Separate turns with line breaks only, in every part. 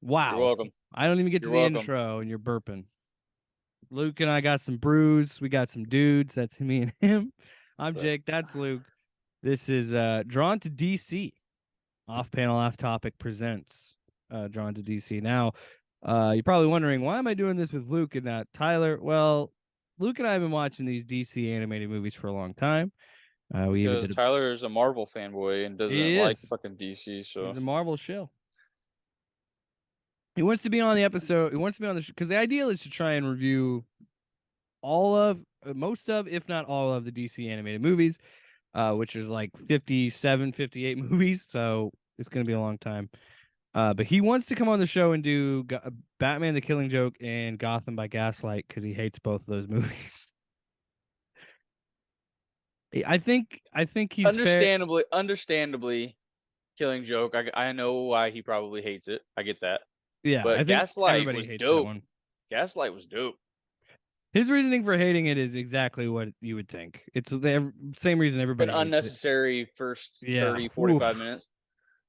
You're
Wow.
welcome.
I don't even get to
You're
the
welcome.
intro and you're burping. Luke and I got some brews. We got some dudes. That's me and him. I'm Jake. That's Luke. This is Drawn to DC. Off panel, off topic presents Drawn to DC. Now, you're probably wondering, why am I doing this with Luke and not Tyler? Well, Luke and I have been watching these DC animated movies for a long time. We even
Because
did a.
Tyler is a Marvel fanboy and doesn't
He
like
is.
fucking DC,
He's
so
a Marvel shill. He wants to be on the episode. He wants to be on the because the ideal is to try and review all of, most of, if not all of the DC animated movies, which is like 57, 58 movies. So it's going to be a long time. But he wants to come on the show and do Batman: The Killing Joke and Gotham by Gaslight because he hates both of those movies. I think he's fair.
understandably, Killing Joke. I know why he probably hates it. I get that.
Yeah, I
But
think
Gaslight
everybody
was
hates that
dope.
one.
Gaslight was dope.
His reasoning for hating it is exactly what you would think. It's the same reason
An
everybody hates it.
unnecessary first
Yeah.
30, 45
Oof.
minutes.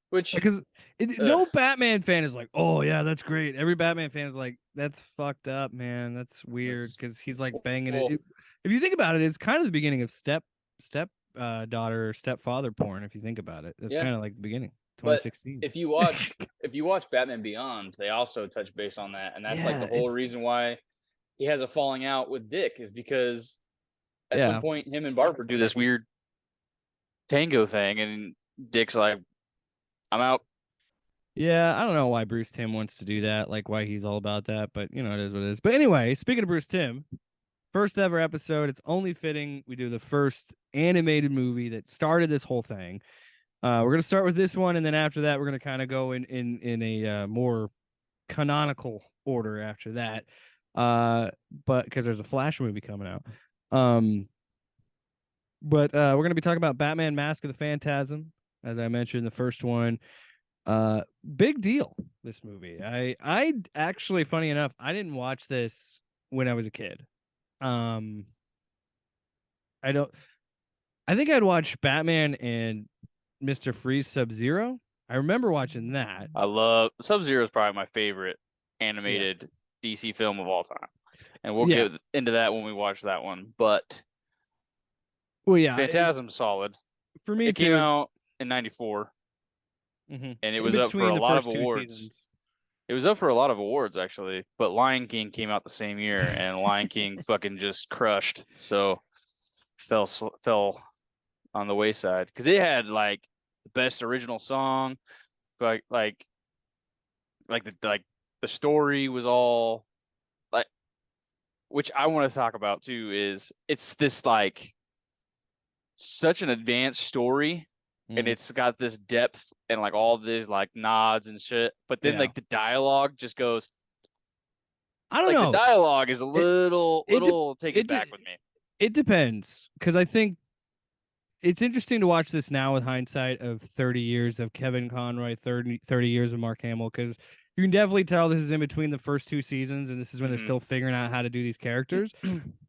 Which
Because
ugh,
no Batman fan is like, oh yeah, that's great. Every Batman fan is like, that's fucked up, man. That's weird
that's
because he's like banging it.
well,
If you think about it, it's kind of the beginning of daughter stepfather porn. If you think about it, that's
yeah.
kind of like the beginning.
But
2016.
if you watch Batman Beyond, they also touch base on that, and that's like the
Yeah,
whole reason why he has a falling out with Dick is because at some
yeah,
point him and Barbara do this weird tango thing, and Dick's like, "I'm out."
yeah. I don't know why Bruce Timm wants to do that, like why he's all about that, but you know, it is what it is. But anyway, speaking of Bruce Timm, first ever episode. It's only fitting we do the first animated movie that started this whole thing. We're gonna start with this one, and then after that, we're gonna kind of go in a more canonical order after that. But because there's a Flash movie coming out. Um, but we're gonna be talking about Batman: Mask of the Phantasm, as I mentioned, the first one. Big deal. This movie. I actually, funny enough, I didn't watch this when I was a kid. Um, I don't. I think I'd watched Batman and Mr. Freeze Sub Zero. I remember watching that.
I love Sub-Zero is probably my favorite
Yeah.
animated DC film of all time, and we'll
Yeah.
get into that when we watch that one. But
Well, yeah.
Phantasm's solid.
For me
It came
too.
out in '94, and it
In
was up for
between
a
the
lot of
first two
awards.
seasons.
It was up for a lot of awards actually, but Lion King came out the same year, and Lion King fucking just crushed. So fell on the wayside because it had like the best original song, like the story was all like, which I want to talk about too. Is it's this like such an advanced story, and
Mm.
it's got this depth and like all these like nods and shit, but then
Yeah.
like the dialogue just goes
I don't
like the
know.
dialogue is a
It
little
it de-
take it
it
back
de-
with me.
it depends because I think it's interesting to watch this now with hindsight of 30 years of Kevin Conroy, 30 years of Mark Hamill, because you can definitely tell this is in between the first two seasons and this is when they're
Hmm.
still figuring out how to do these characters.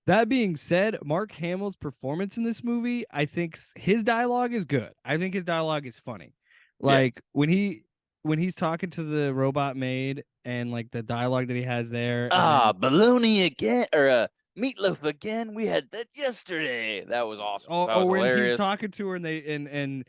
That being said, Mark Hamill's performance in this movie, I think his dialogue is good. I think his dialogue is funny.
Yeah.
Like when he's talking to the robot maid and like the dialogue that he has there, and
Ah,
then
bologna again or meatloaf again. We had that yesterday. That was awesome. That was
when he's
hilarious.
talking to her and they and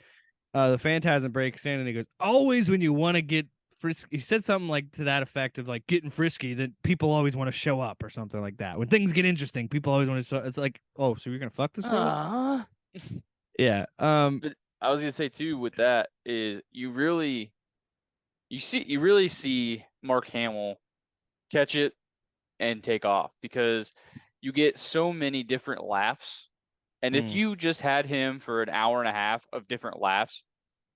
the Phantasm breaks in and he goes, always when you want to get frisky. He said something like to that effect of like getting frisky, that people always want to show up or something like that. When things get interesting, people always want to show. It's like, oh, so you're gonna fuck this robot?
Ah.
Yeah.
But I was gonna say too with that is you really see Mark Hamill catch it and take off because you get so many different laughs. And if
Mm,
you just had him for an hour and a half of different laughs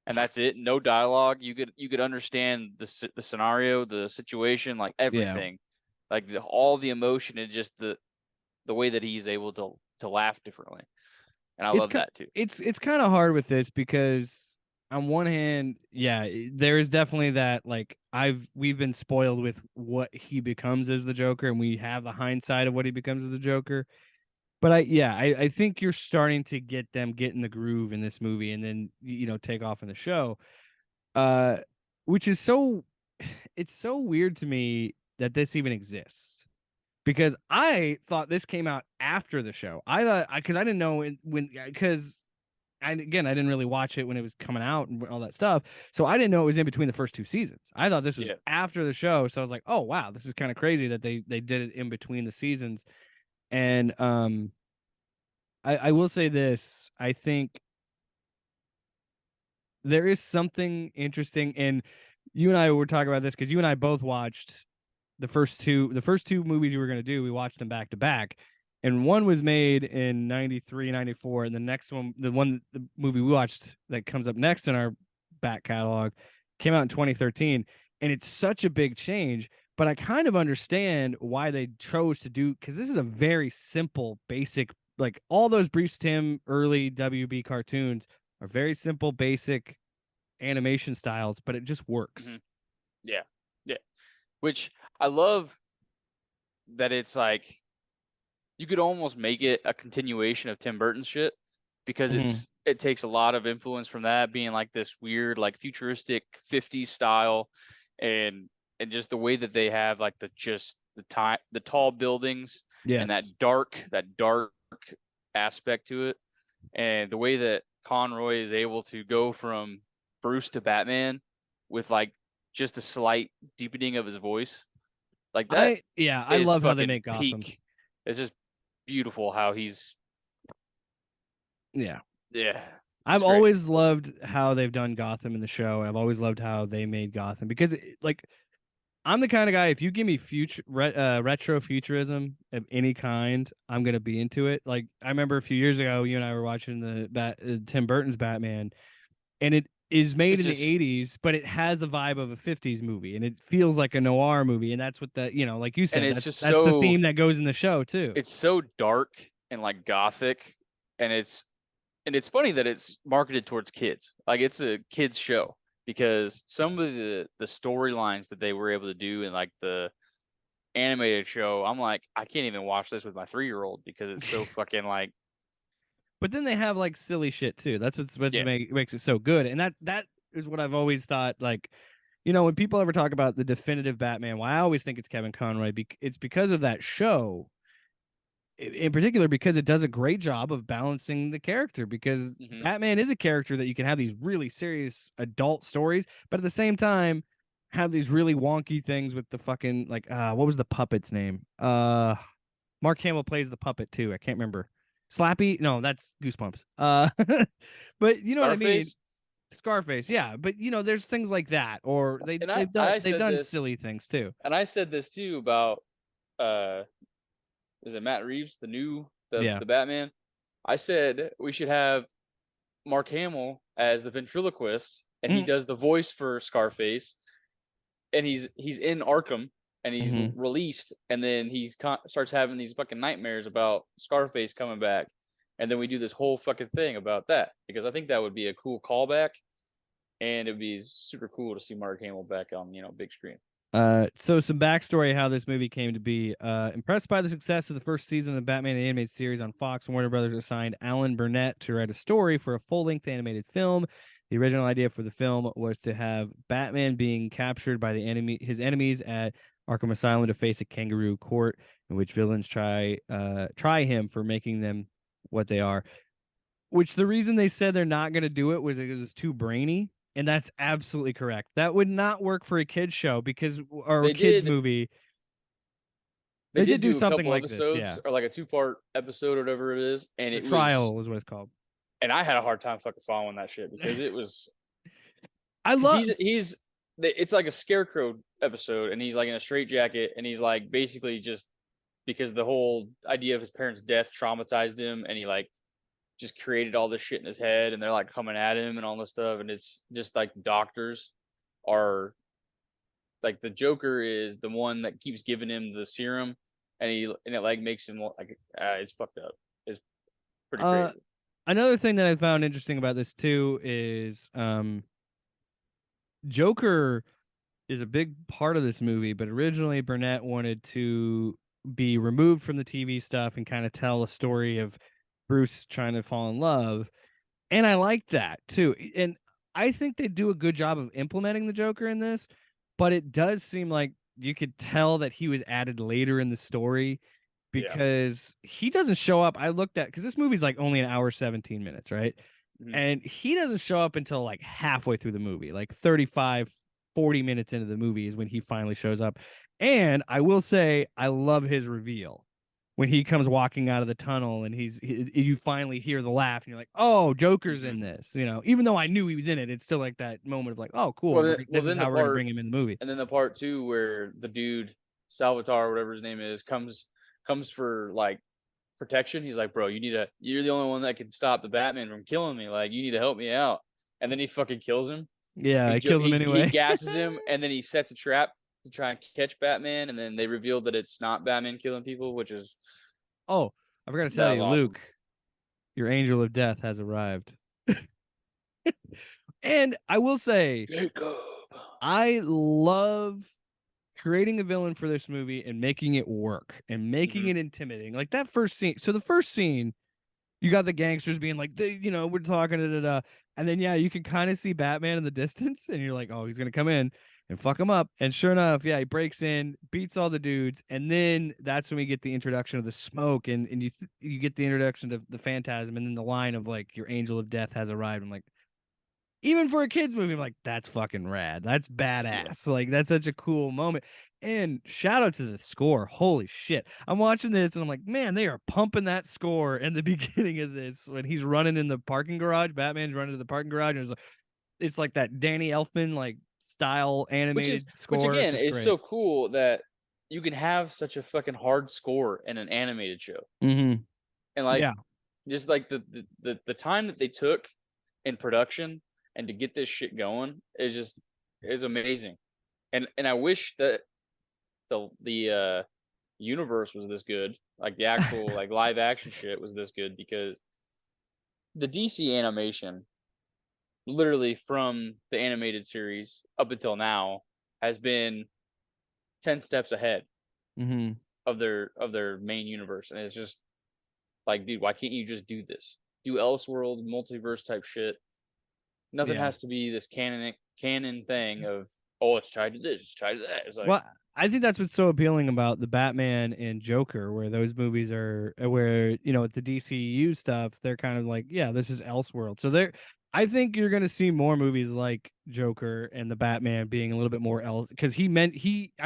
and that's it, no dialogue, you could understand the scenario, the situation, like
yeah.
everything, like all the emotion and just the way that he's able to laugh differently. And I
It's
love that too.
it's kind of hard with this because on one hand, yeah, there is definitely that like we've been spoiled with what he becomes as the Joker, and we have the hindsight of what he becomes as the Joker. But I think you're starting to get in the groove in this movie, and then take off in the show, uh, which is so. it's so weird to me that this even exists because I thought this came out after the show. I thought because I didn't know when because I didn't really watch it when it was coming out and all that stuff. So I didn't know it was in between the first two seasons. I thought this was
Yeah.
after the show. So I was like, oh wow, this is kind of crazy that they did it in between the seasons. And I will say this. I think there is something interesting, and you and I were talking about this because you and I both watched the first two movies we were going to do. We watched them back to back, and one was made in 93, 94, and the next one, the movie we watched that comes up next in our back catalog, came out in 2013. And it's such a big change, but I kind of understand why they chose to do, because this is a very simple basic, like all those Bruce Timm early WB cartoons are very simple basic animation styles, but it just
Hmm.
works.
Yeah. Yeah. Which I love that it's like you could almost make it a continuation of Tim Burton's shit because
Mm-hmm.
it takes a lot of influence from that being like this weird like futuristic 50s style and just the way that they have like the tall buildings and
Yes.
that dark aspect to it and the way that Conroy is able to go from Bruce to Batman with like just a slight deepening of his voice like that
I
is
love how they
fucking
make Gotham.
peak. It's just beautiful how
Yeah.
yeah,
I've
it's great.
always loved how they've done Gotham in the show. I've always loved how they made Gotham because, like, I'm the kind of guy. If you give me retro futurism of any kind, I'm gonna be into it. Like, I remember a few years ago, you and I were watching Tim Burton's Batman, and it is made
It's
in the
just
80s, but it has a vibe of a 50s movie, and it feels like a noir movie, and that's what like you
and
said, that's the theme that goes in the show too.
it's so dark and like gothic and it's funny that it's marketed towards kids. Like it's a kids show because some of the storylines that they were able to do in like the animated show, I'm like I can't even watch this with my 3-year-old because it's so fucking like
But then they have like silly shit too. That's what's
yeah.
makes it so good. And that is what I've always thought. Like, when people ever talk about the definitive Batman, why I always think it's Kevin Conroy. It's because of that show, in particular, because it does a great job of balancing the character. Because
Hmm.
Batman is a character that you can have these really serious adult stories, but at the same time have these really wonky things with the fucking like what was the puppet's name? Mark Hamill plays the puppet too. I can't remember. Slappy? No, that's Goosebumps. But you know what I mean.
Scarface.
Scarface, yeah. But there's things like that, or
And
they've done
I
they've
said
done
this
silly things too.
and I said this too about uh is it Matt Reeves,
Yeah.
the Batman? I said we should have Mark Hamill as the ventriloquist, and he
Mm-hmm.
does the voice for Scarface, and he's in Arkham, and he's
Mm-hmm.
released, and then starts having these fucking nightmares about Scarface coming back, and then we do this whole fucking thing about that because I think that would be a cool callback, and it'd be super cool to see Mark Hamill back on big screen.
So some backstory how this movie came to be. Impressed by the success of the first season of the Batman animated series on Fox, Warner Brothers assigned Alan Burnett to write a story for a full-length animated film. The original idea for the film was to have Batman being captured by his enemies at Arkham Asylum to face a kangaroo court in which villains try him for making them what they are. Which the reason they said they're not going to do it was because it was too brainy, and that's absolutely correct. That would not work for a kids show or a
They
kids
did
movie.
they
They
did
did do
do a
something
couple
like this,
episodes
yeah.
or like a 2-part episode or whatever it is, and
The
it was
trial is what it's called.
and I had a hard time fucking following that shit because it was
I
because
love
he's it's like a scarecrow episode and he's like in a straitjacket and he's like basically just because the whole idea of his parents' death traumatized him and he like just created all this shit in his head and they're like coming at him and all this stuff and it's just like the doctors are like the Joker is the one that keeps giving him the serum and it like makes him like it's fucked up. It's pretty
uh
crazy.
another thing that I found interesting about this too is Joker is a big part of this movie, but originally Burnett wanted to be removed from the TV stuff and kind of tell a story of Bruce trying to fall in love. And I like that too. And I think they do a good job of implementing the Joker in this. but it does seem like you could tell that he was added later in the story
Yeah.
because he doesn't show up. I looked at because this movie's like only an hour 17 minutes, right?
Mhm.
And he doesn't show up until like halfway through the movie, like 35, 40 minutes into the movie is when he finally shows up. And I will say, I love his reveal when he comes walking out of the tunnel and you finally hear the laugh and you're like, oh, Joker's
Mhm.
in this. You know, even though I knew he was in it, it's still like that moment of like, oh, cool.
Well,
This is
then the
how we're gonna
part,
bring him in the movie.
and then the part two where the dude Salvatore, whatever his name is, comes for like protection. He's like, bro, you're the only one that can stop the Batman from killing me. Like, you need to help me out. And then he fucking kills him.
Yeah, it kills him
He
anyway.
gasses him, and then he sets a trap to try and catch Batman. And then they revealed that it's not Batman killing people, which is
Oh, I forgot to
that
tell
was
you,
awesome.
Luke, your angel of death has arrived. And I will say,
Jacob.
I love creating a villain for this movie and making it work and making
Hmm.
it intimidating. Like that first scene. So the first scene, you got the gangsters being like, we're talking, da, da, da. And then, yeah, you can kind of see Batman in the distance, and you're like, oh, he's going to come in and fuck him up. And sure enough, yeah, he breaks in, beats all the dudes. And then that's when we get the introduction of the smoke, and you get the introduction of the phantasm, and then the line of like, your angel of death has arrived. I'm like, even for a kids movie, I'm like, that's fucking rad. That's
Yeah.
badass. Like, that's such a cool moment. And shout out to the score. Holy shit. I'm watching this and I'm like, man, they are pumping that score in the beginning of this when he's running in the parking garage. Batman's running to the parking garage. And it's like that Danny Elfman, like, style animated
Which
score. It's
again
just
is
great.
so cool that you can have such a fucking hard score in an animated show.
Mm-hmm.
And like
Yeah.
just like the time that they took in production and to get this shit going is amazing. And I wish that the universe was this good, like the actual like live action shit was this good, because the DC animation, literally from the animated series up until now, has been 10 steps ahead
Mm-hmm.
of their main universe. And it's just like, dude, why can't you just do this? Do Elseworld multiverse type shit. Nothing
Yeah.
has to be this canon thing of, oh, it's tied to this, it's tied to that. It's like,
Well, I think that's what's so appealing about the Batman and Joker, where those movies are, where the DCU stuff, they're kind of like, yeah, this is Elseworld. So I think you're gonna see more movies like Joker and the Batman being a little bit more else, because I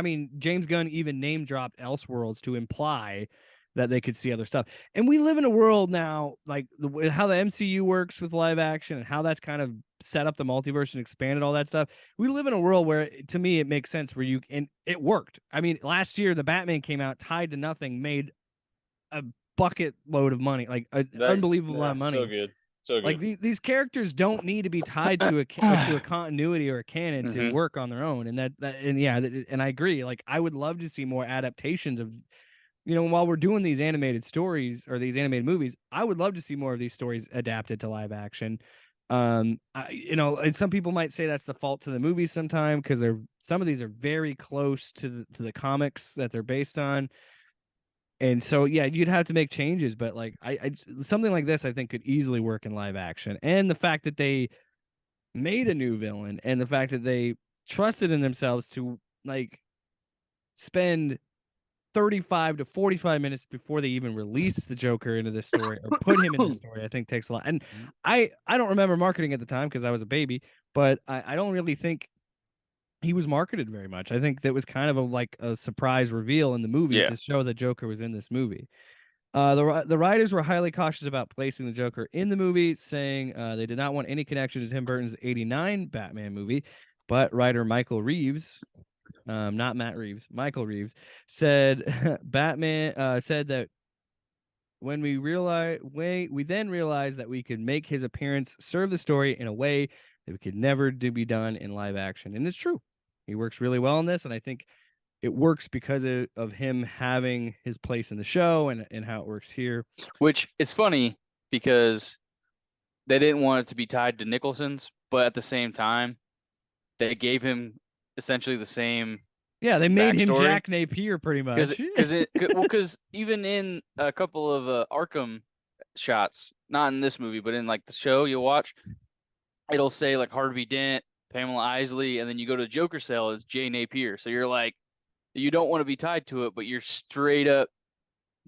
mean, James Gunn even name dropped Elseworlds to imply that they could see other stuff. And we live in a world now, like how the MCU works with live action and how that's kind of set up the multiverse and expanded all that stuff. We live in a world where, to me, it makes sense where and it worked. I mean, last year the Batman came out, tied to nothing, made a bucket load of money, like an
that,
unbelievable amount of
so
money.
good. So
Like
good.
these characters don't need to be tied to a continuity or a canon to
Hmm.
work on their own, and and I agree. Like, I would love to see more adaptations of, while we're doing these animated stories or these animated movies, I would love to see more of these stories adapted to live action. And some people might say that's the fault to the movies sometime, because some of these are very close to the comics that they're based on. And so, yeah, you'd have to make changes, but like, something like this, I think, could easily work in live action. And the fact that they made a new villain, and the fact that they trusted in themselves to like spend 35 to 45 minutes before they even release the Joker into this story or put him in the story, I think takes a lot. And I don't remember marketing at the time because I was a baby, but I don't really think he was marketed very much. I think that was kind of like a surprise reveal in the movie
Yeah.
to show that Joker was in this movie. The writers were highly cautious about placing the Joker in the movie, saying they did not want any connection to Tim Burton's '89 Batman movie. But writer Michael Reeves, not Matt Reeves, Michael Reeves, said Batman said that we then realized that we could make his appearance serve the story in a way that we could never do be done in live action. And it's true. He works really well in this, and I think it works because of him having his place in the show and how it works here.
Which is funny because they didn't want it to be tied to Nicholson's, but at the same time, they gave him essentially the same
Yeah, they made him
backstory.
Jack Napier pretty
Because
much.
because even in a couple of Arkham shots, not in this movie, but in like the show you'll watch, it'll say like Harvey Dent Pamela Isley, and then you go to the Joker cell as Jay Napier. So you're like, you don't want to be tied to it, but you're straight up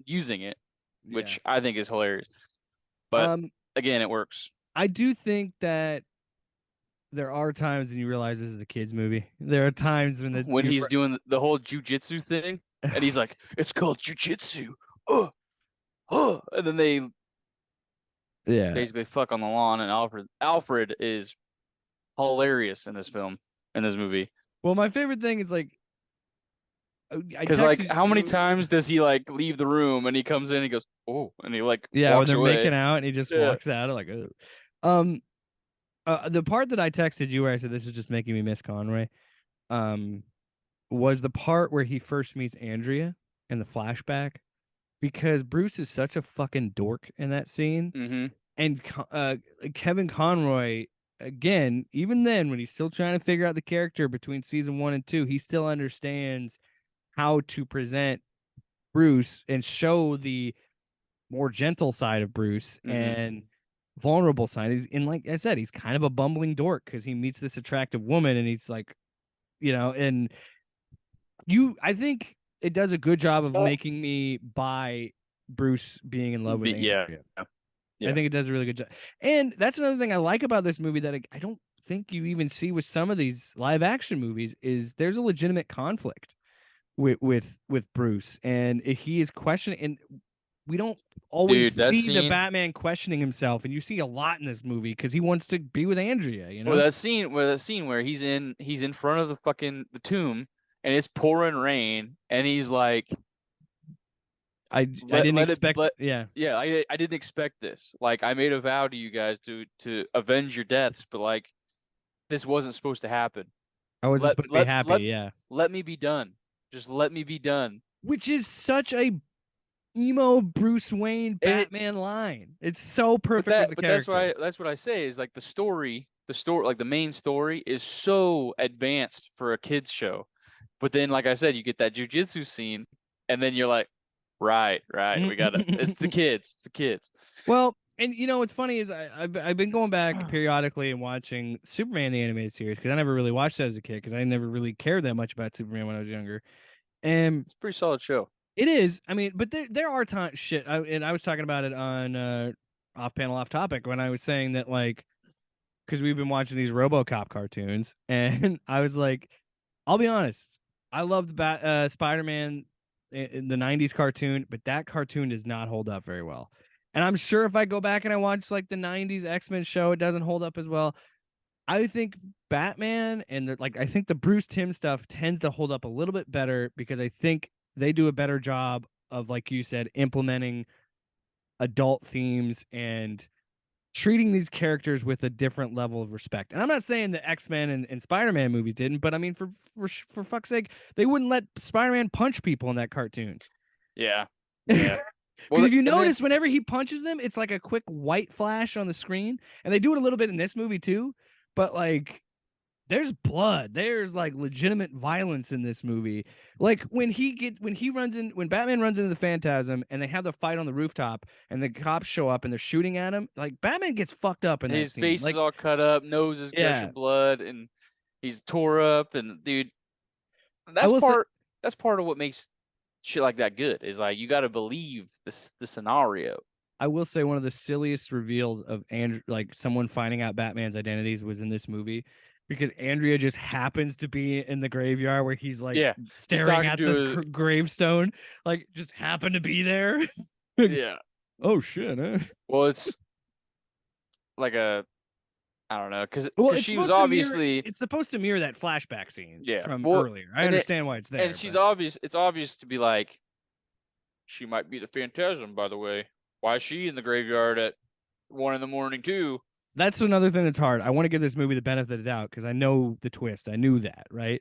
using it,
Yeah.
which I think is hilarious. But
Um,
again, it works.
I do think that there are times when you realize this is a kids movie. There are times when the
When he's doing the whole jujitsu thing, and he's like, "It's called jujitsu," and then they
yeah.
basically fuck on the lawn, and Alfred is hilarious in this film, in this movie.
Well, my favorite thing is like I
Because like,
texted
how many
you.
times does he like leave the room and he comes in and he goes, "Oh," and he like
Yeah, when
walks
they're
away.
making out and he just
Yeah.
walks out like, ugh. Um, the part that I texted you where I said this is just making me miss Conroy, um, was the part where he first meets Andrea in the flashback because Bruce is such a fucking dork in that scene,
Mm-hmm.
and Kevin Conroy again, even then when he's still trying to figure out the character between season 1 and 2, he still understands how to present Bruce and show the more gentle side of Bruce
Mm-hmm.
and vulnerable side. He's and like I said, he's kind of a bumbling dork because he meets this attractive woman and he's like, and I think it does a good job of making me buy Bruce being in love with
Yeah.
Andrea. I
Yeah.
think it does a really good job. And that's another thing I like about this movie that I don't think you even see with some of these live action movies is there's a legitimate conflict with Bruce and he is questioning and we don't always
Dude, that
see the
scene,
Batman questioning himself and you see a lot in this movie because he wants to be with Andrea, you
well,
know?
that scene where he's in front of the tomb and it's pouring rain and he's like,
I didn't
let it
expect
let
yeah.
yeah, I didn't expect this. Like I made a vow to you guys to avenge your deaths, but like this wasn't supposed to happen.
I wasn't
Let
supposed to be
let
happy,
let
yeah.
let me be done. Just let me be done.
Which is such a emo Bruce Wayne
And it
Batman line. It's so
but
perfect with
that
the
but that's
character.
why that's what I say is like the story like the main story is so advanced for a kids show. But then like I said, you get that jujitsu scene and then you're like, right, we gotta it's the kids.
Well, and what's funny is I've been going back periodically and watching Superman the animated series because I never really watched it as a kid because I never really cared that much about Superman when I was younger. And
It's a pretty solid show.
it is, I mean, but there are times shit. And I was talking about it on off panel, off topic when I was saying that like because we've been watching these RoboCop cartoons, and I was like, I'll be honest, I loved Spider-Man in the '90s cartoon, but that cartoon does not hold up very well. And I'm sure if I go back and I watch like the '90s X-Men show, it doesn't hold up as well. I think Batman and I think the Bruce Timm stuff tends to hold up a little bit better because I think they do a better job of, like you said, implementing adult themes and treating these characters with a different level of respect. And I'm not saying the X-Men and Spider-Man movies didn't, but I mean for fuck's sake, they wouldn't let Spider-Man punch people in that cartoon.
Yeah. Yeah.
Because
Well,
if you
and then
notice, whenever he punches them, it's like a quick white flash on the screen, and they do it a little bit in this movie too. But like there's blood. There's like legitimate violence in this movie. Like when Batman runs into the Phantasm and they have the fight on the rooftop and the cops show up and they're shooting at him, like Batman gets fucked up in that
his
scene.
face is
Like,
all cut up, nose is
yeah,
gushing blood, and he's tore up. And dude,
I
that's
will say
part that's part of what makes shit like that good. Is like you got to believe the scenario.
one of the silliest reveals of Andrew, like someone finding out Batman's identities was in this movie because Andrea just happens to be in the graveyard where he's like
Yeah, he's
staring
talking
at
to
the
his
gravestone, like just happened to be there.
yeah.
Oh shit, huh?
Well, it's like a I don't know, because
Well,
she was obviously
it's supposed to mirror that flashback scene
yeah.
from
Well,
earlier. I
and it
understand why it's
and
there,
she's
but
obvious. It's obvious to be like she might be the Phantasm. By the way, why is she in the graveyard at 1 in the morning too?
that's another thing that's hard. I want to give this movie the benefit of the doubt because I know the twist. I knew that, right?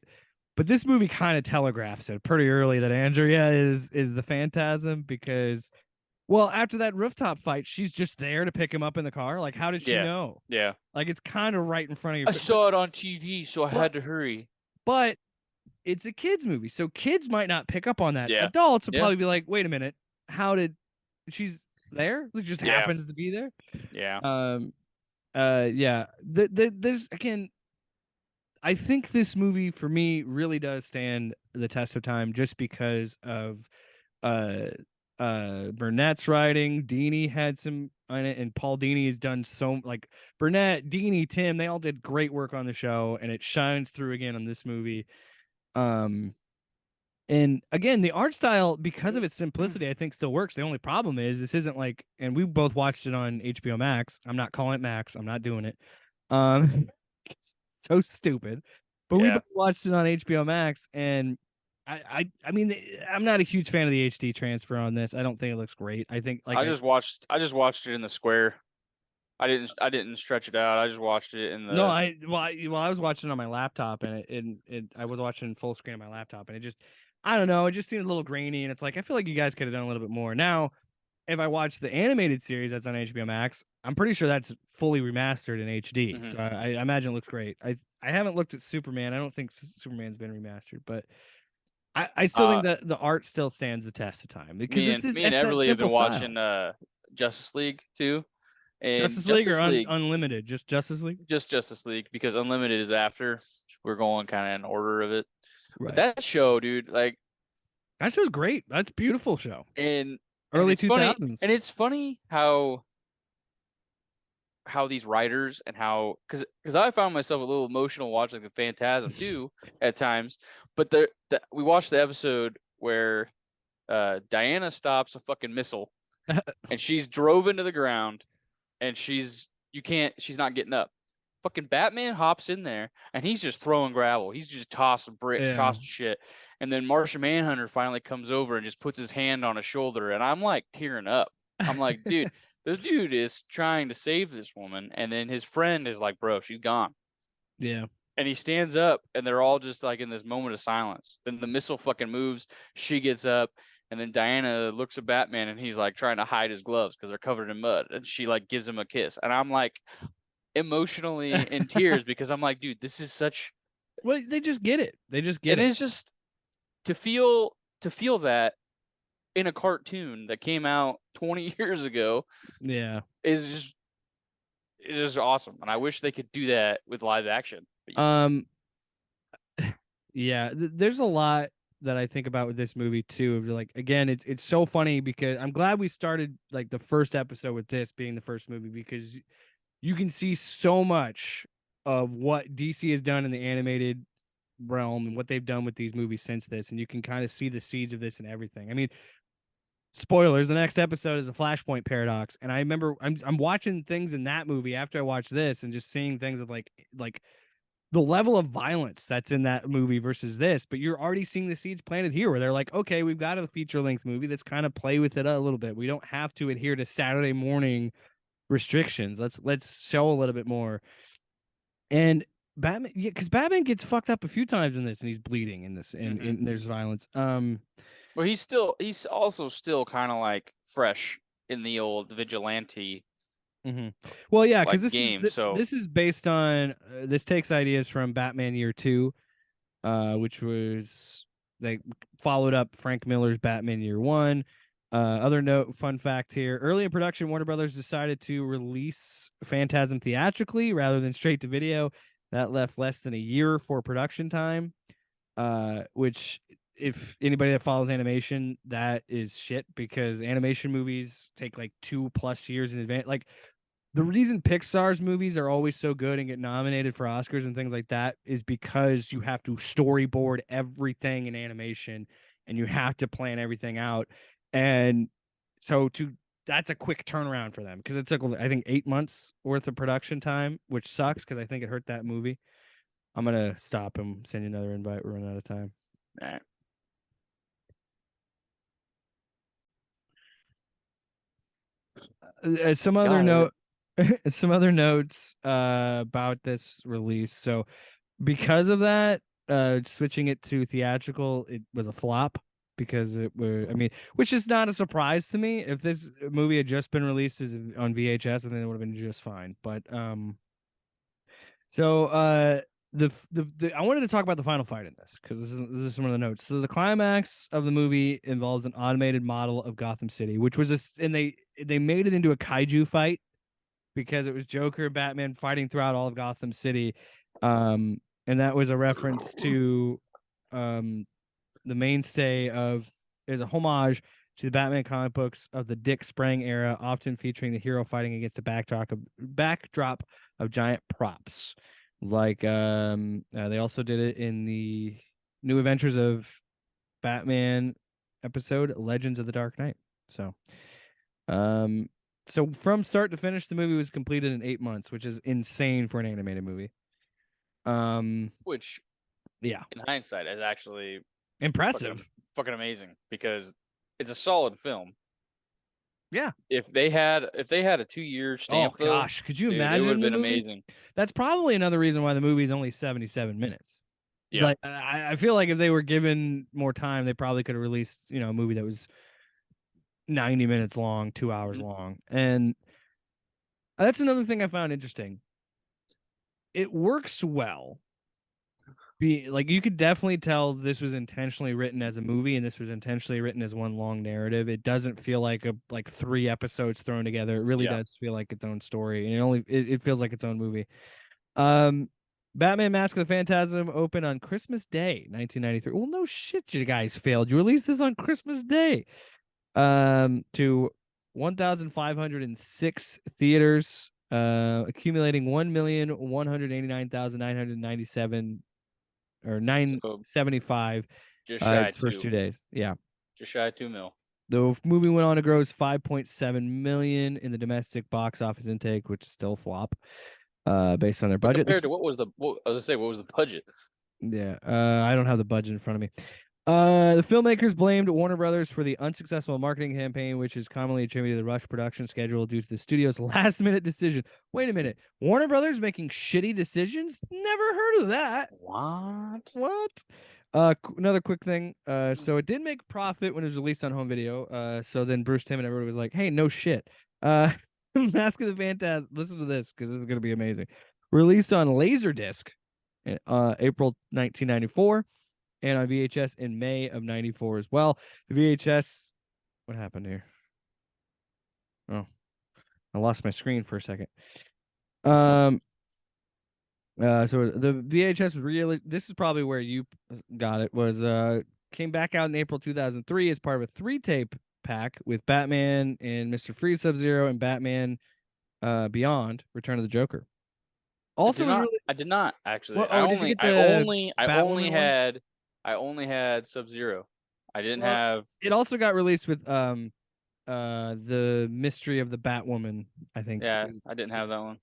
But this movie kind of telegraphs it pretty early that Andrea is the Phantasm because well, after that rooftop fight, she's just there to pick him up in the car. Like, how does she
Yeah,
know?
yeah.
Like, it's kind of right in front of
I
your.
saw it on TV, so I
But
had to hurry.
but it's a kids movie, so kids might not pick up on that.
Yeah,
Adults will
yeah,
probably be like, "Wait a minute, how did she's there? It just
yeah,
happens to be there."
yeah.
Yeah. There's again. I think this movie for me really does stand the test of time just because of uh Burnett's writing. Dini had some on it, and Paul Dini has done so like Burnett, Dini, Tim, they all did great work on the show, and it shines through again on this movie. Um and again, the art style, because of its simplicity, I think still works. The only problem is this isn't like, and we both watched it on HBO Max. I'm not calling it Max. I'm not doing it. So stupid. But we
Yeah.
both watched it on HBO Max, and I mean, I'm not a huge fan of the HD transfer on this. I don't think it looks great. I think like
I just watched it in the square. I didn't stretch it out. I just watched it in
no,
the
I was watching it on my laptop, and I was watching full screen on my laptop, and it just, I don't know, it just seemed a little grainy, and it's like I feel like you guys could have done a little bit more. Now, if I watch the animated series that's on HBO Max, I'm pretty sure that's fully remastered in HD.
Mhm.
So I imagine it looks great. I haven't looked at Superman. I don't think Superman's been remastered, but I still think
uh
that the art still stands the test of time because
me and
it's that
Everly have
simple
been
style.
watching Justice League too. And
Justice League or
Justice League,
Unlimited, just Justice League.
just Justice League, because Unlimited is after. We're going kind of in order of it. But
Right.
that show, dude, like,
That show's great. That's a beautiful show.
and
Early
it's funny,
2000s.
and it's funny how these writers and how because I found myself a little emotional watching the Phantasm too at times. But we watched the episode where Diana stops a fucking missile and she's drove into the ground and she's not getting up. Fucking Batman hops in there and he's just throwing gravel. He's just tossing bricks,
Yeah.
tossing shit. And then Martian Manhunter finally comes over and just puts his hand on his shoulder, and I'm like tearing up. I'm like, dude, this dude is trying to save this woman, and then his friend is like, bro, she's gone.
Yeah.
And he stands up, and they're all just like in this moment of silence. Then the missile fucking moves. She gets up, and then Diana looks at Batman, and he's like trying to hide his gloves because they're covered in mud, and she like gives him a kiss, and I'm like emotionally in tears because I'm like, dude, this is such,
Well, they just get it. They just get
and
it.
it's just to feel that in a cartoon that came out 20 years ago
Yeah.
is just awesome, and I wish they could do that with live action. But you can't.
Um yeah, there's a lot that I think about with this movie too. Of like, again, it's so funny because I'm glad we started like the first episode with this being the first movie, because you can see so much of what DC has done in the animated realm and what they've done with these movies since this, and you can kind of see the seeds of this and everything. I mean, spoilers, the next episode is a Flashpoint paradox, and I remember I'm watching things in that movie after I watched this and just seeing things of like the level of violence that's in that movie versus this, but you're already seeing the seeds planted here where they're like, okay, we've got a feature length movie that's kind of play with it a little bit. We don't have to adhere to Saturday morning restrictions. Let's show a little bit more. And Batman, yeah, because Batman gets fucked up a few times in this, and he's bleeding in this,
Hmm.
and there's violence.
Well, he's also still kind of like fresh in the old vigilante
Well, yeah, because
like game. So
this is based on this takes ideas from Batman Year Two, which was they followed up Frank Miller's Batman Year One. Other note, fun fact here: early in production, Warner Brothers decided to release Phantasm theatrically rather than straight to video. That left less than a year for production time, which, if anybody that follows animation, that is shit because animation movies take like 2+ years in advance. Like, the reason Pixar's movies are always so good and get nominated for Oscars and things like that is because you have to storyboard everything in animation and you have to plan everything out. And so that's a quick turnaround for them because it took, I think, 8 months worth of production time, which sucks because I think it hurt that movie. I'm gonna stop him, send you another invite. We're running out of time.
eh.
Some other
God,
note, some other notes about this release. So because of that, switching it to theatrical, it was a flop because it were, I mean, which is not a surprise to me. If this movie had just been released as on VHS, I think it would have been just fine. But so I wanted to talk about the final fight in this because this is one of the notes. So the climax of the movie involves an automated model of Gotham City, which was and they made it into a kaiju fight because it was Joker and Batman fighting throughout all of Gotham City. and that was a reference to the mainstay of is a homage to the Batman comic books of the Dick Sprang era, often featuring the hero fighting against the backdrop of giant props. Like they also did it in the New Adventures of Batman episode Legends of the Dark Knight. So um so from start to finish the movie was completed in 8 months, which is insane for an animated movie.
Which
Yeah,
in hindsight is actually
impressive.
fucking amazing because it's a solid film.
Yeah.
If they had a 2-year
Oh
stamp though,
gosh, could you
dude, it would
imagine
have
the
been
movie?
amazing.
That's probably another reason why the movie is only 77 minutes.
Yeah.
Like I feel like if they were given more time, they probably could have released, a movie that was 90 minutes long, 2 hours
Mhm.
long. And that's another thing I found interesting. It works well. Like you could definitely tell this was intentionally written as a movie and this was intentionally written as one long narrative. It doesn't feel like like 3 episodes thrown together. It really
Yeah.
does feel like its own story, and it feels like its own movie. Um, Batman: Mask of the Phantasm opened on Christmas Day, 1993. Well, no shit, you guys failed. You released this on Christmas Day. To 1,506 theaters, accumulating 1,189,997 or
So
975
just shy
its
of
first
2.
2 days. Yeah.
Just shy of 2 mil.
The movie went on to gross 5.7 million in the domestic box office intake, which is still a flop, based on their
But
budget.
compared to what was the what I was gonna say, what was the budget?
Yeah, I don't have the budget in front of me. The filmmakers blamed Warner Brothers for the unsuccessful marketing campaign, which is commonly attributed to the rush production schedule due to the studio's last-minute decision. Wait a minute, Warner Brothers making shitty decisions? Never heard of that.
What?
What? Another quick thing. So it did make profit when it was released on home video. So then Bruce Timm and everybody was like, "Hey, no shit." Mask of the Phantasm. Listen to this because this is gonna be amazing. Released on Laserdisc, April 1994, and on VHS in May of '94 as well. The VHS. What happened here? Oh, I lost my screen for a second. So the VHS really, this is probably where you got it, was came back out in April 2003 as part of a 3-tape pack with Batman and Mr. Freeze, Sub-Zero, and Batman Beyond Return of the Joker. Also was really
I did not actually.
well. Oh, did you get the
I only
Batwoman one?
had Sub-Zero. I didn't
Well,
have.
it also got released with the Mystery of the Batwoman, I think.
Yeah, I didn't have that one.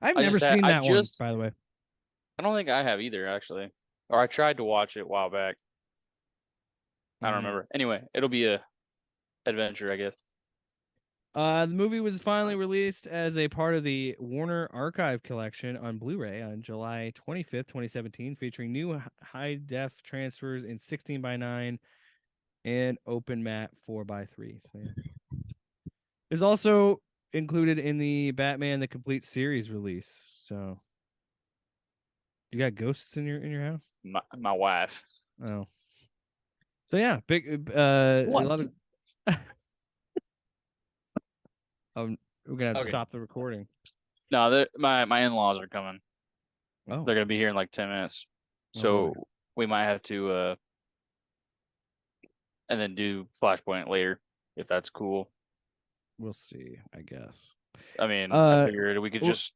I've never seen that one, by the way.
I don't think I have either actually. Or I tried to watch it a while back. I don't remember. Anyway, it'll be a adventure, I guess.
The movie was finally released as a part of the Warner Archive collection on Blu-ray on July 25th, 2017, featuring new high-def transfers in 16:9 and open matte 4:3. So yeah. It's also included in the Batman the Complete Series release. So you got ghosts in your house?
My wife.
Oh. So yeah, big a lot of we're gonna have to stop the recording.
No, my in-laws are coming.
Oh.
They're gonna be here in like 10 minutes. So we might have to and then do Flashpoint later if that's cool.
We'll see, I guess.
I mean, I figured we could just.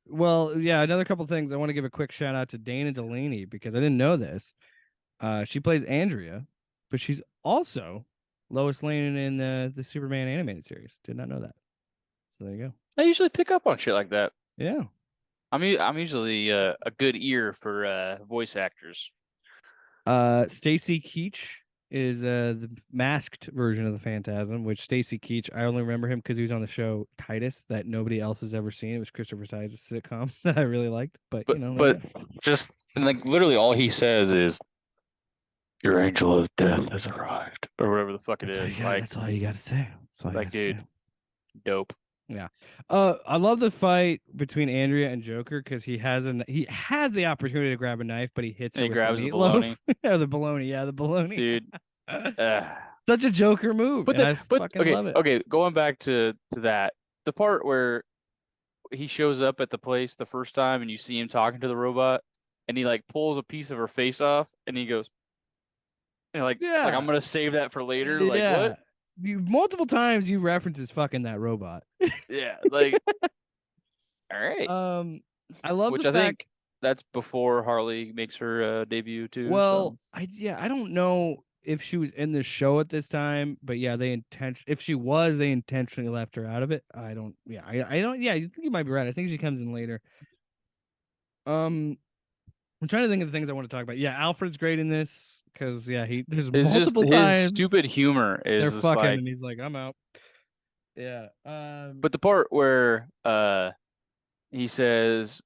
Well, yeah. Another couple things. I want to give a quick shout out to Dana Delaney because I didn't know this. She plays Andrea, but she's also Lois Lane in the Superman animated series. Did not know that. So there you go.
I usually pick up on shit like that.
Yeah.
I'm usually a good ear for voice actors.
Stacy Keach is the masked version of the Phantasm, which Stacy Keach, I only remember him because he was on the show Titus that nobody else has ever seen. It was Christopher Titus' sitcom that I really liked. But
just like literally all he says is your angel of death has arrived. Or whatever the fuck it is.
That's all you gotta say. That's all
like, dude, dope.
Yeah. I love the fight between Andrea and Joker because he has the opportunity to grab a knife, but he hits her with
grabs
the
the bologna.
the bologna. Yeah, the bologna.
Dude.
Such a Joker move. I fucking love it.
Okay, going back to that, the part where he shows up at the place the first time and you see him talking to the robot and he like pulls a piece of her face off, and he goes, and like I'm
Yeah.
gonna save that for later. Like what?
Yeah. You multiple times you references fucking that robot.
Yeah, like all right.
Um, I love the
Which I
fact.
think that's before Harley makes her debut too.
Well,
So
I don't know if she was in the show at this time, but yeah, if she was, they intentionally left her out of it. I don't. Yeah, I don't. Yeah, you think you might be right. I think she comes in later. Um, I'm trying to think of the things I want to talk about. Yeah, Alfred's great in this because yeah, there's
it's just
multiple
his
times
stupid humor is
they're
just
fucking
like.
and he's like, I'm out. Yeah.
But the part where he says,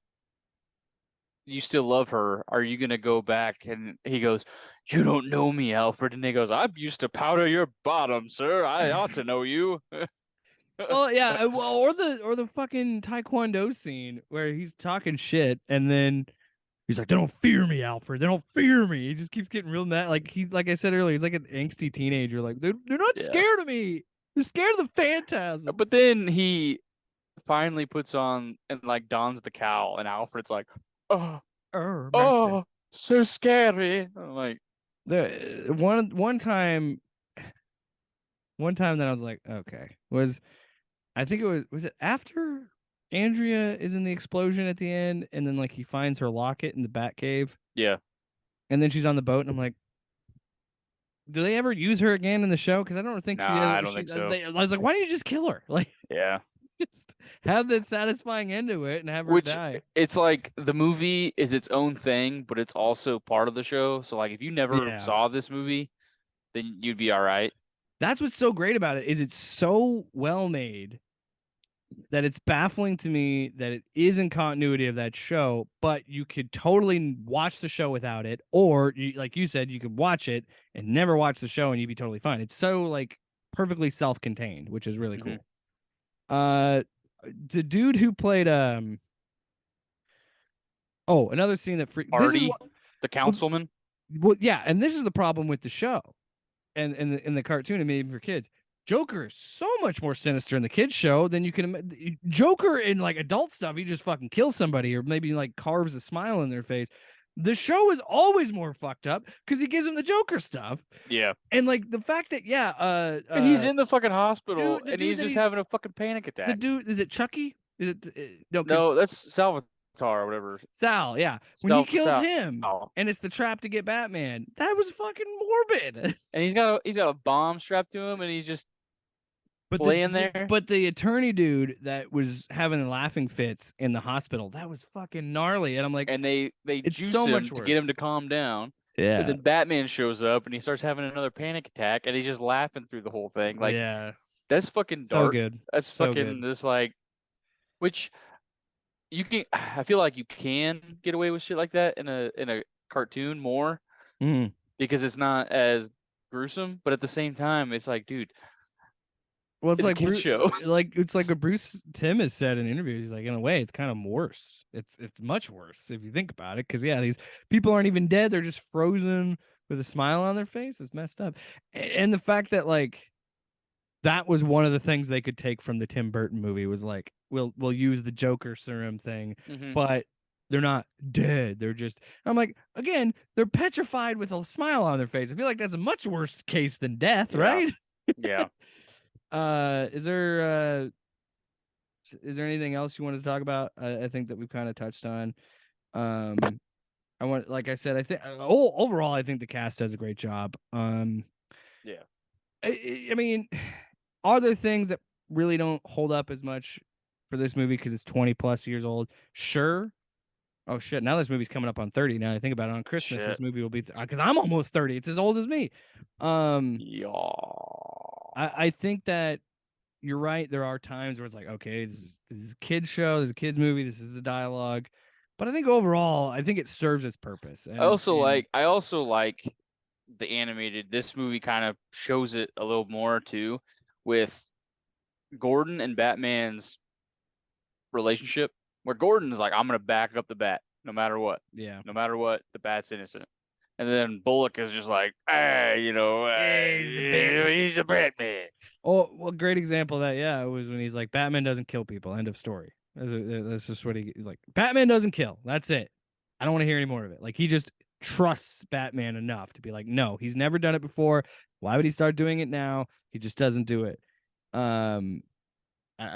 "You still love her? Are you gonna go back?" And he goes, "You don't know me, Alfred." And he goes, "I'm used to powder your bottom, sir. I ought to know you."
Well, yeah, well, or the fucking Taekwondo scene where he's talking shit and then he's like, "They don't fear me, Alfred. They don't fear me." He just keeps getting real mad. Like I said earlier, he's like an angsty teenager. Like they're not
Yeah.
scared of me. They're scared of the phantasm.
But then he finally puts on and like dons the cowl, and Alfred's like, "Oh,
Master.
oh, so scary." I'm like,
The one time that I was like, okay, was I think was it after Andrea is in the explosion at the end, and then like he finds her locket in the Batcave,
yeah,
and then she's on the boat, and I'm like, do they ever use her again in the show? Because I don't think she
nah, I
ever.
don't think so.
I was like, why didn't you just kill her? Like,
Yeah.
just have that satisfying end to it and have her
Which
die.
it's like the movie is its own thing, but it's also part of the show. So like if you never
Yeah,
saw this movie, then you'd be all right.
that's what's so great about it is it's so well made that it's baffling to me that it is in continuity of that show, but you could totally watch the show without it, or like you said, you could watch it and never watch the show and you'd be totally fine. It's so like perfectly self-contained, which is really
Hmm.
cool. Uh, the dude who played oh, another scene that this is
Artie,
what
the
well,
councilman.
yeah, and this is the problem with the show and in the cartoon and maybe for kids. Joker is so much more sinister in the kids show than you can imagine. Joker in like adult stuff, he just fucking kills somebody or maybe like carves a smile in their face. The show is always more fucked up because he gives them the Joker stuff.
Yeah.
And like the fact that
And he's in the fucking hospital
the
and
dude
he's
that
just
he's
having a fucking panic
the
attack.
dude is it Chucky? Is it no? Because
No, that's Salvatore or whatever.
Sal, yeah, when he kills
Sal.
him and it's the trap to get Batman, that was fucking morbid.
And he's got a bomb strapped to him and he's just laying there.
But the attorney dude that was having the laughing fits in the hospital, that was fucking gnarly. And I'm like,
And they
it's
juice
so
him
much
to get him
worse.
to calm down. And
Yeah.
then Batman shows up and he starts having another panic attack and he's just laughing through the whole thing. Like
Yeah.
that's fucking
So
dark.
good.
That's
So
fucking
good.
this like which you can I feel like you can get away with shit like that in a cartoon more
Mm.
because it's not as gruesome, but at the same time it's like, dude,
Well,
it's a kid show.
It's like what Bruce Tim has said in interviews. He's like, in a way, it's kind of worse. It's much worse if you think about it. Because yeah, these people aren't even dead; they're just frozen with a smile on their face. It's messed up. And the fact that like that was one of the things they could take from the Tim Burton movie was like, we'll use the Joker serum thing,
Hmm.
but they're not dead. They're just. I'm like, again, they're petrified with a smile on their face. I feel like that's a much worse case than death,
Yeah.
right?
Yeah.
Uh, is there uh, is there anything else you want to talk about? I think that we've kind of touched on. Um, I want, like I said, I think overall, I think the cast does a great job.
Yeah.
I mean, are there things that really don't hold up as much for this movie because it's 20 plus years old? Sure. Oh shit! Now this movie's coming up on 30. Now I think about it, on Christmas, this
Shit.
movie will be because I'm almost 30. It's as old as me. Um,
Yeah.
I think that you're right. There are times where it's like, okay, this is a kid's show, this is a kid's movie, this is the dialogue. But I think overall, I think it serves its purpose.
I also like the animated. This movie kind of shows it a little more too with Gordon and Batman's relationship, where Gordon's like, I'm gonna back up the bat no matter what.
Yeah.
No matter what, the bat's innocent. And then Bullock is just like, hey,
He's the Batman.
he's a Batman.
Oh, well, great example of that, yeah, it was when he's like, Batman doesn't kill people. End of story. That's just what he's like. Batman doesn't kill. That's it. I don't want to hear any more of it. Like he just trusts Batman enough to be like, no, he's never done it before. Why would he start doing it now? He just doesn't do it. I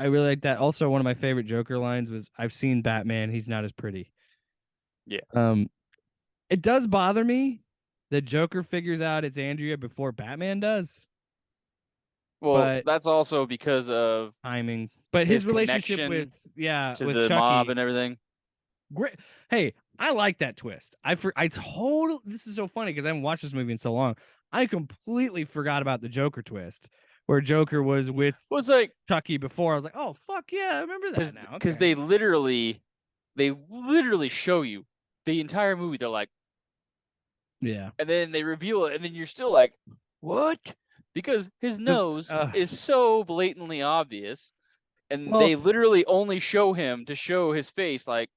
really like that. Also, one of my favorite Joker lines was, "I've seen Batman. He's not as pretty."
Yeah.
Um, it does bother me that Joker figures out it's Andrea before Batman does,
Well,
but
that's also because of
timing. But
his
his relationship with
connection to
with
the mob
Chucky,
and everything.
great. Hey, I like that twist. I totally. This is so funny because I haven't watched this movie in so long. I completely forgot about the Joker twist, where Joker was with
It was like
Chucky before. I was like, oh fuck yeah, I remember that now.
because
Okay.
they literally show you the entire movie. They're like,
Yeah.
and then they reveal it, and then you're still like, what? Because his
The
nose is so blatantly obvious, and
well,
they literally only show him to show his face. Like,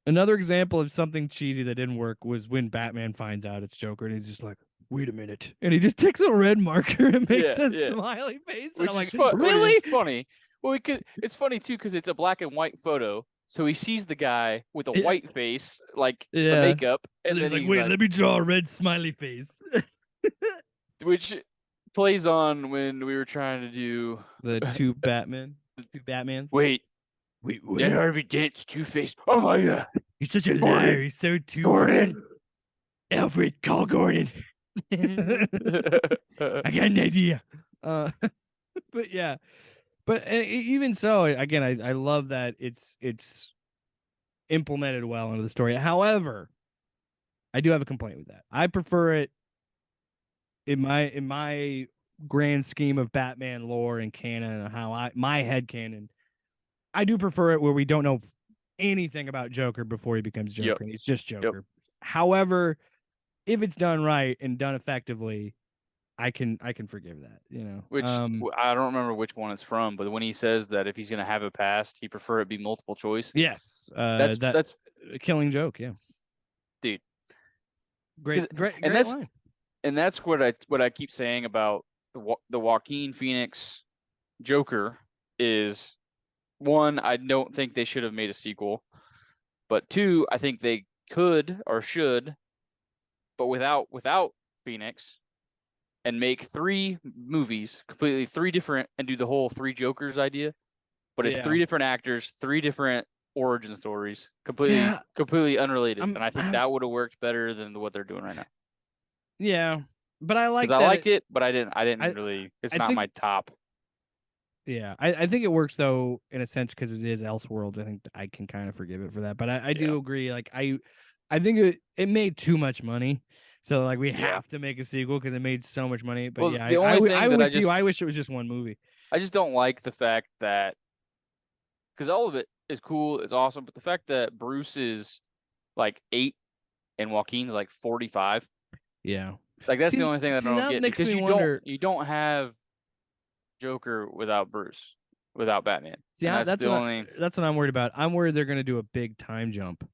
another example of something cheesy that didn't work was when Batman finds out it's Joker and he's just like, wait a minute. And he just takes a red marker and makes
yeah,
a
yeah,
smiley face. And
which
I'm
is
like,
fun, which is
really?
funny. Well, we could. It's funny too because it's a black and white photo, so he sees the guy with a
Yeah.
white face, like the
Yeah.
makeup,
And
and
he's
then
like,
he's
wait,
like,
let me draw a red smiley face.
which plays on when we were trying to do.
The two Batmans.
Wait,
Wait,
that
what?
Harvey Dent's Two Face. Oh my god,
He's such a liar.
Gordon,
He's so two.
Gordon.
Alfred, call Gordon. I got an idea. Uh, but yeah, but even so, again, I love that it's implemented well into the story. However, I do have a complaint with that. I prefer it in my grand scheme of Batman lore and canon and how my head canon. I do prefer it where we don't know anything about Joker before he becomes Joker
Yep,
and he's just
yep.
Joker. However, if it's done right and done effectively, I can forgive that, you know.
Which I don't remember which one it's from, but when he says that if he's gonna have a past, he prefer it be multiple choice.
Yes, that
That's
Killing Joke, yeah.
dude.
Great
And
great line.
that's what I keep saying about the Joaquin Phoenix Joker is one, I don't think they should have made a sequel, but two, I think they could or should, but without Phoenix and make three movies completely three different and do the whole three Jokers idea, but it's
Yeah.
three different actors, three different origin stories,
Yeah,
completely unrelated,
I'm,
and I think
I'm
that would have worked better than what they're doing right now.
yeah, but I
Because
like
I
that
liked it, but I didn't
I
really. It's
I
not
think
my top.
yeah, I think it works though in a sense because it is Elseworlds. I think I can kind of forgive it for that. But I
Yeah,
do agree. Like I think it made too much money. So like we
yeah.
have to make a sequel because it made so much money. But
Well,
yeah,
the only thing
I'm
that
with you. I wish it was just one movie.
I just don't like the fact that because all of it is cool, it's awesome, but the fact that Bruce is like 8 and Joaquin's like 45,
Yeah.
like that's the only thing that I
See
don't
that
get
makes
because
me wonder.
you don't have Joker without Bruce, without Batman,
See,
and that's the only.
that's what I'm worried about. I'm worried they're gonna do a big time jump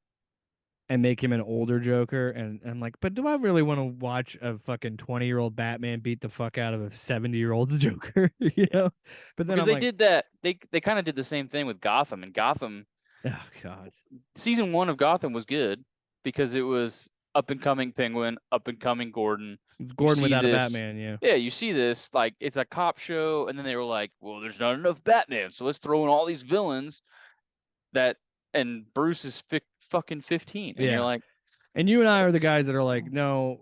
and make him an older Joker. And I'm like, but do I really want to watch a fucking 20-year-old Batman beat the fuck out of a 70-year-old Joker? You know? But then
Because
I'm
they
like,
did that. They kind of did the same thing with Gotham. And Gotham,
oh god,
season 1 of Gotham was good because it was up and coming Penguin, up and coming Gordon.
it's
You
Gordon
see
without a
this,
Batman. Yeah,
yeah, you see this like it's a cop show, and then they were like, well, there's not enough Batman, so let's throw in all these villains that, and Bruce is fucking 15, and you're
yeah.
like,
And you and I are the guys that are like, no.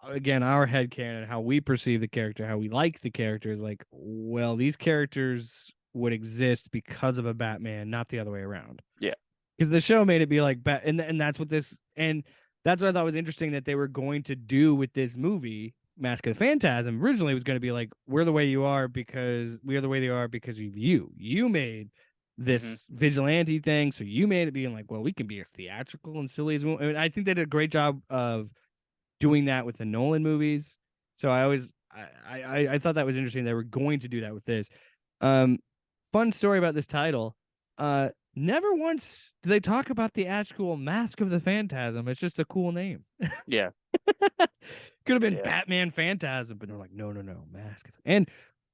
Again, our head canon, how we perceive the character, how we like the character is like, well, these characters would exist because of a Batman, not the other way around.
yeah,
Because the show made it be like, and that's what this, and that's what I thought was interesting that they were going to do with this movie, Mask of the Phantasm. Originally, it was going to be like, we're the way you are because we are the way they are because of you. You made
mm-hmm.
this vigilante thing, so you made it being like, well, we can be as theatrical and silly as we want. I mean, I think they did a great job of doing that with the Nolan movies. So I thought that was interesting. They were going to do that with this. Fun story about this title. Never once do they talk about the actual Mask of the Phantasm. It's just a cool name.
Yeah.
Could have been
Yeah.
Batman Phantasm, but they're like, no, Mask. And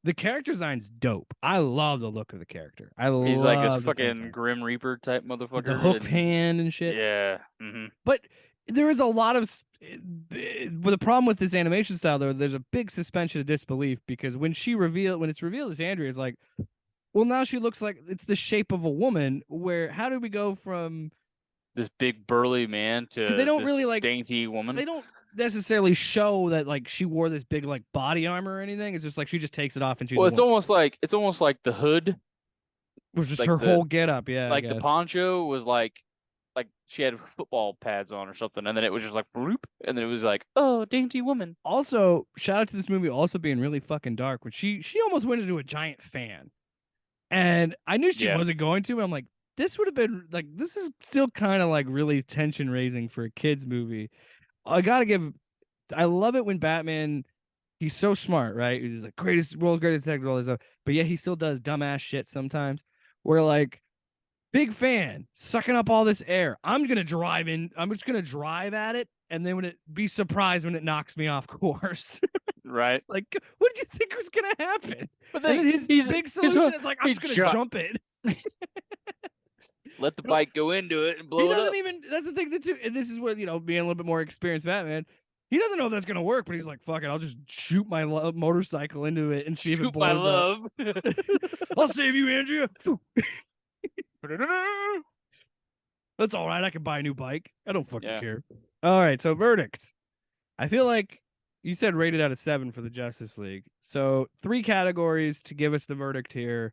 The character design's dope. I love the look of the character. I
He's like this
love the
fucking
Phantasm.
Grim Reaper type
With the
motherfucker,
hooked
and
hand and shit.
yeah,
But there is a lot of but the problem with this animation style though, there's a big suspension of disbelief because when it's revealed as Andrea, is like, well, now she looks like it's the shape of a woman. Where how do we go from
this big burly man
because they
to
don't really
this
like
dainty woman.
they don't necessarily show that like she wore this big like body armor or anything. It's just like she just takes it off and she's
Well,
a woman.
it's almost like the hood,
It was just
like
her whole get up. Yeah, I
the
guess.
poncho was like she had football pads on or something, and then it was just like whoop, and then it was like, oh, dainty woman.
Also, shout out to this movie also being really fucking dark. When she almost went into a giant fan, and I knew she
Yeah,
wasn't going to. And I'm like, this would have been like this is still kind of like really tension raising for a kids movie. I gotta give. I love it when Batman. He's so smart, right? He's like world's greatest detective, all this stuff. But yet he still does dumbass shit sometimes. Where like big fan, sucking up all this air. I'm gonna drive in. I'm just gonna drive at it, and then when it be surprised when it knocks me off course.
right.
It's like, what did you think was gonna happen?
But
And
then
then his big solution is like, I'm
he's
just gonna jump it.
let the bike go into it and
He
blow it
doesn't
up.
even. That's the thing that too. And this is where being a little bit more experienced Batman. He doesn't know if that's gonna work, but he's like, "Fuck it, I'll just shoot my motorcycle into it and see if it
Shoot my
blows up.
love.
I'll save you, Andrea. That's all right. I can buy a new bike. I don't fucking care. All right, so verdict. I feel like you said rated out of 7 for the Justice League. So 3 categories to give us the verdict here.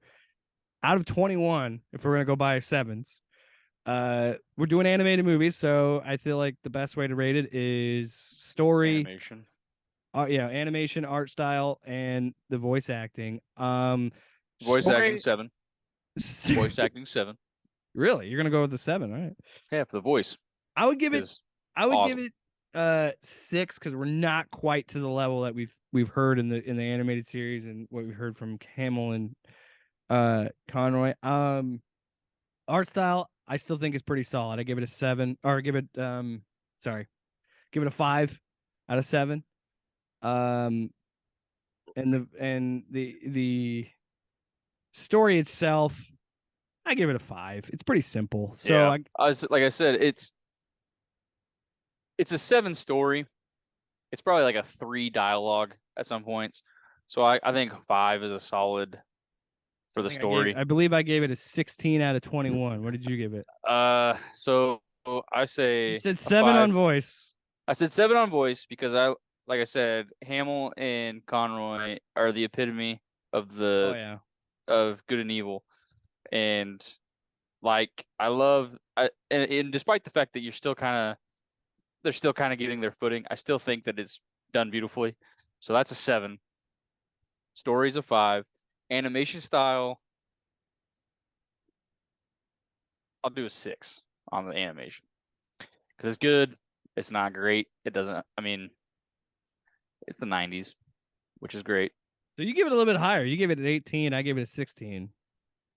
Out of 21, if we're gonna go by sevens. We're doing animated movies, so I feel like the best way to rate it is story,
Animation.
Animation, art style, and the voice acting.
Voice
Story,
acting 7. Voice acting 7.
Really, you're gonna go with the 7, all right?
Yeah, for the voice.
I would give it. I would
awesome.
give it 6 because we're not quite to the level that we've heard in the animated series and what we heard from Hamill and Conroy. Art style, I still think is pretty solid. I give it a 7, or give it give it a 5 out of 7. And the story itself, I give it a 5. It's pretty simple. So
yeah, like I said, it's a 7 story. It's probably like a 3 dialogue at some points. So I think 5 is a solid for the story.
I believe I gave it a 16 out of 21. What did you give it?
So I say
You said 7 on voice.
I said 7 on voice because like I said, Hamill and Conroy are the epitome of of good and evil, and like I love, and despite the fact that they're still kind of getting their footing, I still think that it's done beautifully. So that's a 7. Story's a 5. Animation style, I'll do a 6 on the animation because it's good. It's not great. It doesn't. I mean, it's the 90s, which is great.
So you give it a little bit higher. You gave it an 18. I gave it a 16.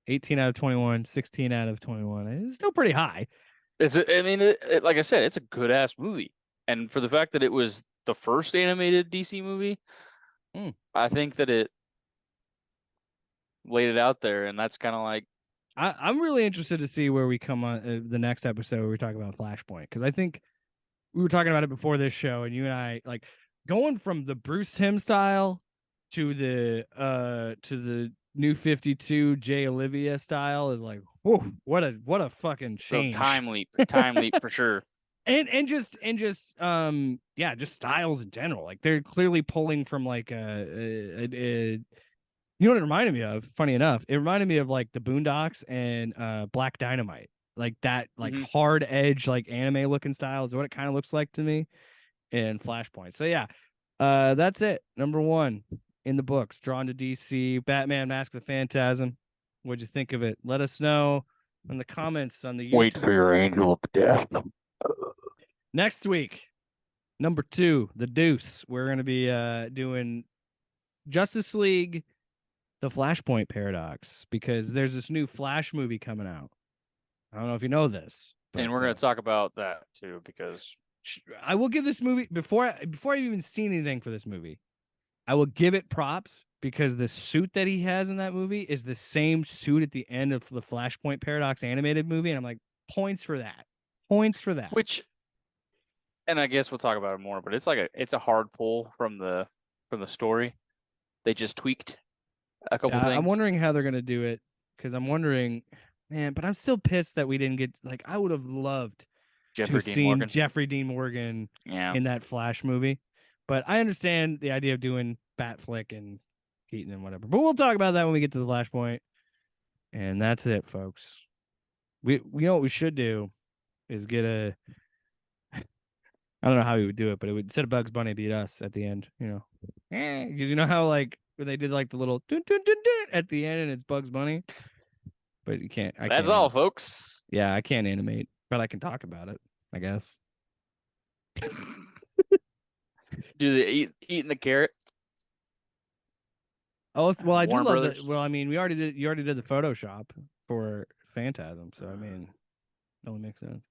18 out of 21, 16 out of 21. It's still pretty high.
I mean, like I said, it's a good ass movie. And for the fact that it was the first animated DC movie, I think that it laid it out there. And that's kind of like,
I'm really interested to see where we come on the next episode where we talk about Flashpoint. Because I think we were talking about it before this show, and you and I like going from the Bruce Timm style to the New 52 Jay Olivia style is like, whoa, what a fucking change.
So time leap for sure.
And just just styles in general. Like they're clearly pulling from like you know what it reminded me of? Funny enough, it reminded me of like the Boondocks and Black Dynamite. Like that, like hard edge, like anime looking style is what it kind of looks like to me in Flashpoint. So yeah, that's it. Number 1 in the books, drawn to DC, Batman Mask of the Phantasm. What'd you think of it? Let us know in the comments on the YouTube.
Wait for your angel of death.
Next week, number 2, The Deuce. We're going to be doing Justice League, The Flashpoint Paradox, because there's this new Flash movie coming out. I don't know if you know this.
And we're going to talk about that too, because
I will give this movie, before I've even seen anything for this movie, I will give it props because the suit that he has in that movie is the same suit at the end of the Flashpoint Paradox animated movie, and I'm like, points for that. Points for that.
Which, and I guess we'll talk about it more, but it's a hard pull from the story. They just tweaked a couple
Yeah, I'm
things.
wondering how they're gonna do it because I'm wondering, man. But I'm still pissed that we didn't get like I would have loved to
Jeffrey
have
Dean
seen
Morgan.
Jeffrey Dean Morgan
Yeah.
in that Flash movie. But I understand the idea of doing Batflick and Keaton and whatever. But we'll talk about that when we get to the Flashpoint. And that's it, folks. We know what we should do is get a. I don't know how we would do it, but it would instead of Bugs Bunny beat us at the end, because you know how like when they did like the little dun, dun, dun, dun, at the end and it's Bugs Bunny, but you can't.
That's all, folks.
Yeah, I can't animate, but I can talk about it, I guess.
Do they eating the carrot?
Oh, well, I do
Warner
love
Brothers.
that. Well, I mean, we already did. You already did the Photoshop for Phantasm, so I mean, that only makes sense.